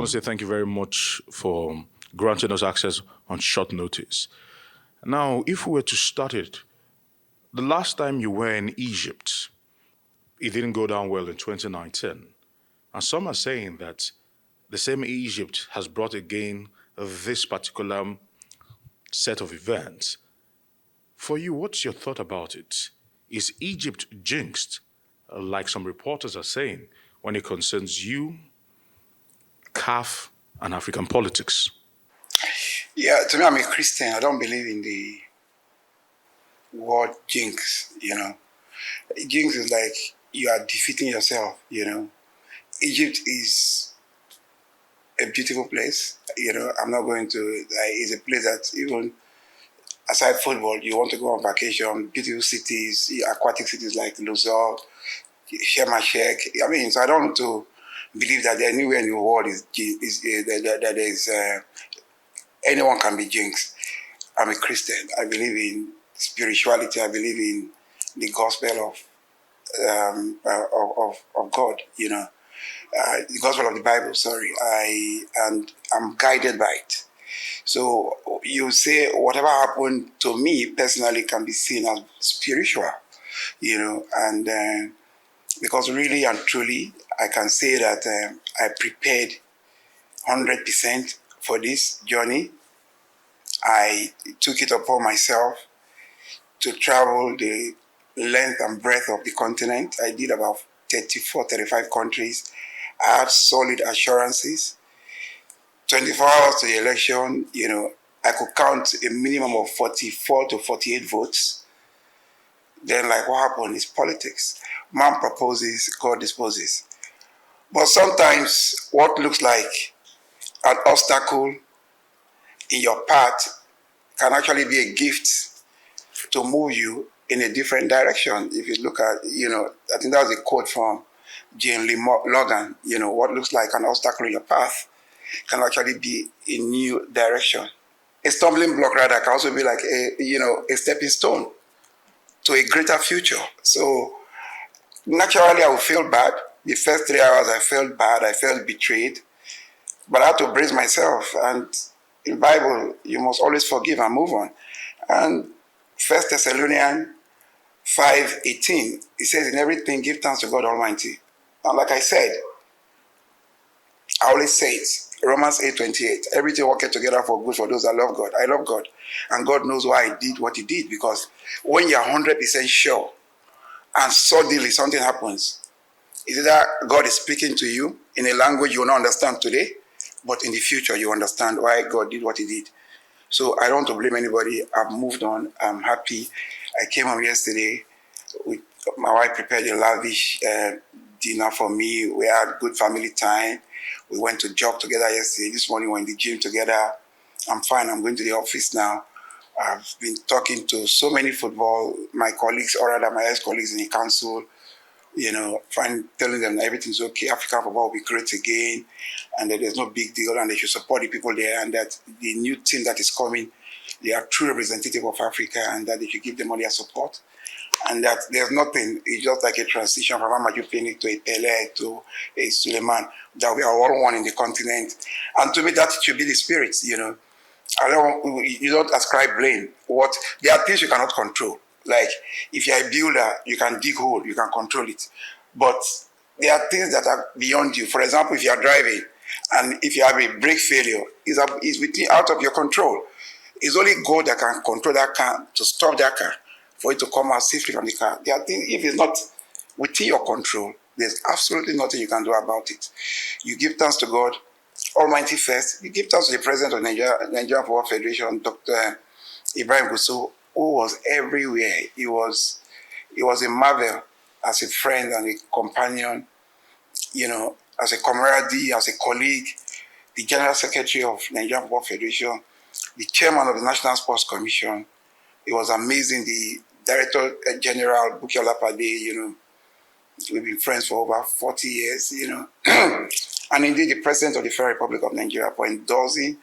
want to say thank you very much for granting us access on short notice. Now, if we were to start it, the last time you were in Egypt, it didn't go down well in 2019. And some are saying that the same Egypt has brought again this particular set of events. For you, what's your thought about it? Is Egypt jinxed, like some reporters are saying, when it concerns you, CAF, and African politics? Yeah, to me, I'm a Christian. I don't believe in the word jinx. Jinx is like you are defeating yourself. Egypt is a beautiful place. I'm not going to, it's a place that even aside football, you want to go on vacation, beautiful cities, aquatic cities like Luxor, Sharm el Sheikh. I mean, so I don't want to believe that anywhere in the world that there is anyone can be jinxed. I'm a Christian. I believe in spirituality. I believe in the gospel of God. The gospel of the Bible. Sorry, and I'm guided by it. So you say whatever happened to me personally can be seen as spiritual. And because really and truly, I can say that I prepared 100% for this journey. I took it upon myself to travel the length and breadth of the continent. I did about 34, 35 countries. I had solid assurances. 24 hours to the election, I could count a minimum of 44 to 48 votes. Then, like, what happened is politics. Man proposes, God disposes. But sometimes what looks like an obstacle in your path can actually be a gift to move you in a different direction. If you look at, I think that was a quote from Jane Lee Logan, what looks like an obstacle in your path can actually be a new direction. A stumbling block rather can also be like a stepping stone to a greater future. So naturally I would feel bad. The first 3 hours I felt bad, I felt betrayed, but I had to brace myself. And in the Bible, you must always forgive and move on. And 1 Thessalonians 5:18, it says, in everything give thanks to God Almighty. And like I said, I always say it, Romans 8:28, everything working together for good for those that love God. I love God. And God knows why I did what he did. Because when you're 100% sure and suddenly something happens, it's either God is speaking to you in a language you will not understand today, but in the future you understand why God did what he did. So I don't want to blame anybody. I've moved on. I'm happy. I came home yesterday. My wife prepared a lavish dinner for me. We had good family time. We went to jog together yesterday. This morning we were in the gym together. I'm fine. I'm going to the office now. I've been talking to so many my colleagues, or rather my ex-colleagues in the council, telling them that everything's okay, African football will be great again, and that there's no big deal, and they should support the people there, and that the new team that is coming, they are true representative of Africa, and that they should give them all their support, and that there's nothing, it's just like a transition from Pinnick to a Pele to a Suleiman, that we are all one in the continent. And to me, that should be the spirit, you don't ascribe blame. There are things you cannot control. Like, if you're a builder, you can dig hole, you can control it. But there are things that are beyond you. For example, if you are driving and if you have a brake failure, it's out of your control. It's only God that can control that car, to stop that car, for it to come out safely from the car. There are things, if it's not within your control, there's absolutely nothing you can do about it. You give thanks to God Almighty first. You give thanks to the president of Nigerian Football Federation, Dr. Ibrahim Gusso, who was everywhere. He was a marvel as a friend and a companion, as a camaraderie, as a colleague, the General Secretary of Nigerian Football Federation, the Chairman of the National Sports Commission. It was amazing. The Director General, Buki Olapade, we've been friends for over 40 years, and indeed the President of the Federal Republic of Nigeria for endorsing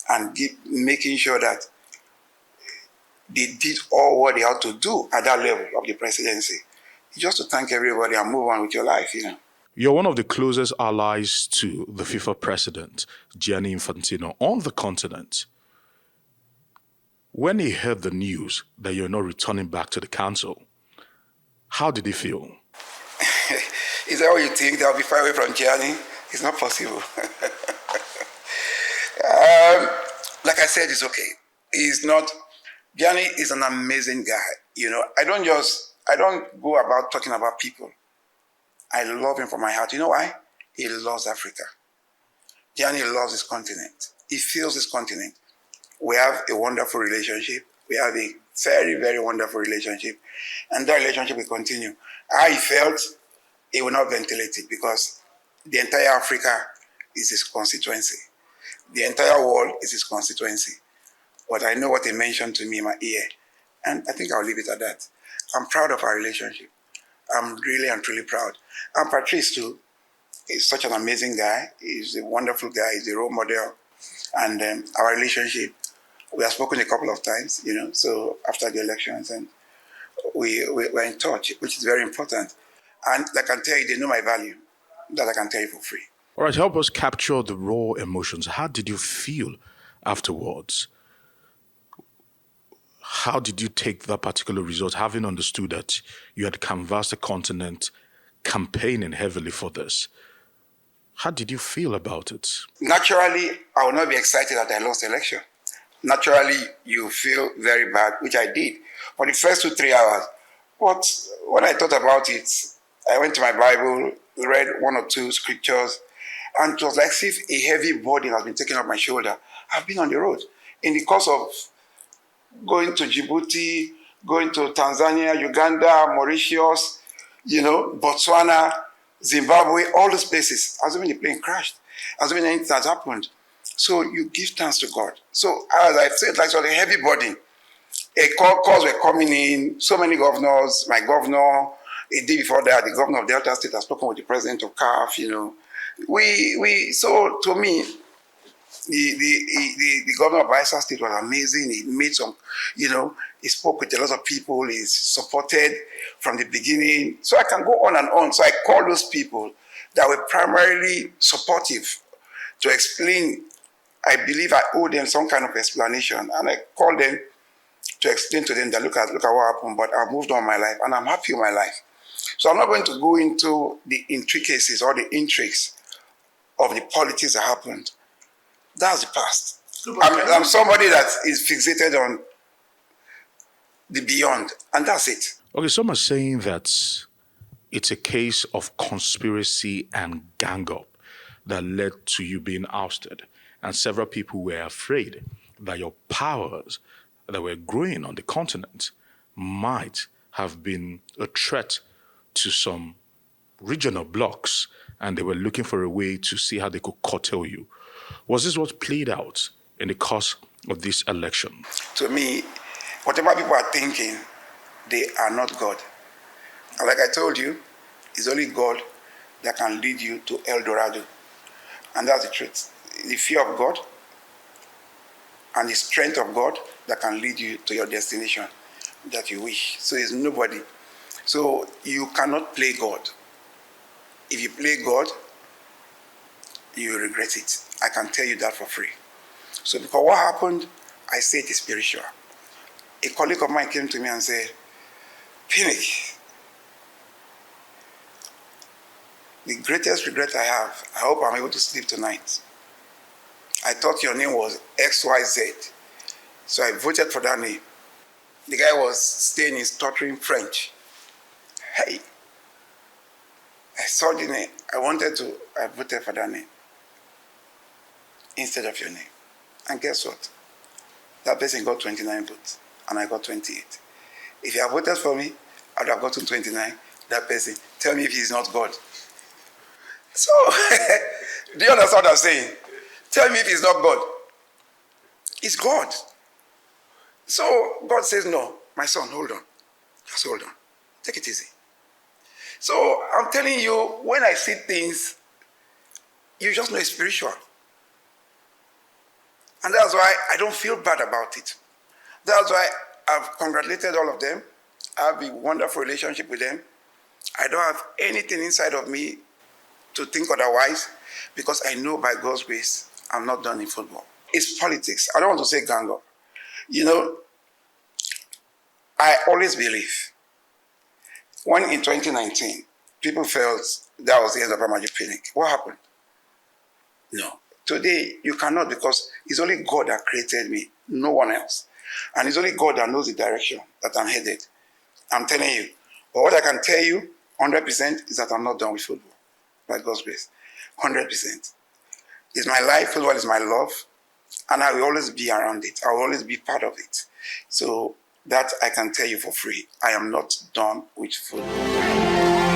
and making sure that they did all what they had to do at that level of the presidency. Just to thank everybody and move on with your life, You're one of the closest allies to the FIFA president, Gianni Infantino, on the continent. When he heard the news that you're not returning back to the council, how did he feel? Is that what you think? That I'll be far away from Gianni? It's not possible. Like I said, it's okay. He's not. Gianni is an amazing guy. I don't go about talking about people. I love him from my heart. You know why? He loves Africa. Gianni loves his continent. He feels his continent. We have a wonderful relationship. We have a very, very wonderful relationship. And that relationship will continue. How he felt, he will not ventilate it because the entire Africa is his constituency. The entire world is his constituency. But I know what he mentioned to me in my ear. And I think I'll leave it at that. I'm proud of our relationship. I'm really and truly proud. And Patrice, too, is such an amazing guy. He's a wonderful guy. He's a role model. And our relationship, we have spoken a couple of times, so after the elections, and we're in touch, which is very important. And I can tell you, they know my value. That I can tell you for free. All right, help us capture the raw emotions. How did you feel afterwards? How did you take that particular result, having understood that you had canvassed the continent, campaigning heavily for this? How did you feel about it? Naturally, I will not be excited that I lost the election. Naturally, you feel very bad, which I did for the first 2-3 hours. But when I thought about it, I went to my Bible, read 1 or 2 scriptures, and it was like if a heavy burden has been taken off my shoulder. I've been on the road. In the course of going to Djibouti, going to Tanzania, Uganda, Mauritius, Botswana, Zimbabwe, all those places. Assuming the plane crashed, assuming anything has happened. So you give thanks to God. So as I said, like so the heavy burden. Calls were coming in, so many governors, my governor, a day before that, the governor of Delta State has spoken with the president of CAF, So to me, the governor of Bayelsa State was amazing. He made some, he spoke with a lot of people. He's supported from the beginning. So I can go on and on. So I call those people that were primarily supportive to explain. I believe I owe them some kind of explanation. And I call them to explain to them that look at what happened, but I've moved on my life and I'm happy with my life. So I'm not going to go into the intricacies or the intrigues of the politics that happened. That's the past. I'm somebody that is fixated on the beyond, and that's it. Okay, some are saying that it's a case of conspiracy and gang up that led to you being ousted. And several people were afraid that your powers that were growing on the continent might have been a threat to some regional blocs, and they were looking for a way to see how they could curtail you. Was this what played out in the course of this election? To me, whatever people are thinking, they are not God. And like I told you, it's only God that can lead you to El Dorado. And that's the truth. The fear of God and the strength of God that can lead you to your destination that you wish. So it's nobody. So you cannot play God. If you play God, you will regret it. I can tell you that for free. So because what happened, I say it is spiritual. A colleague of mine came to me and said, Pinnick, the greatest regret I have, I hope I'm able to sleep tonight. I thought your name was XYZ. So I voted for that name. The guy was staying in stuttering French. Hey, I saw the name. I voted for that name instead of your name. And guess what? That person got 29 votes, and I got 28. If you had voted for me, I would have gotten 29. That person, tell me if he's not God. So, do you understand what I'm saying? Tell me if he's not God. It's God. So, God says, no, my son, hold on. Just hold on. Take it easy. So, I'm telling you, when I see things, you just know it's spiritual. And that's why I don't feel bad about it. That's why I've congratulated all of them. I have a wonderful relationship with them. I don't have anything inside of me to think otherwise because I know by God's grace I'm not done in football. It's politics. I don't want to say gang up. You know, I always believe when in 2019 people felt that was the end of Pinnick. What happened? No. Today you cannot, because it's only God that created me, no one else. And it's only God that knows the direction that I'm headed. I'm telling you. But what I can tell you 100% is that I'm not done with football, by God's grace. 100%. It's my life, football is my love, and I will always be around it. I will always be part of it. So that I can tell you for free. I am not done with football.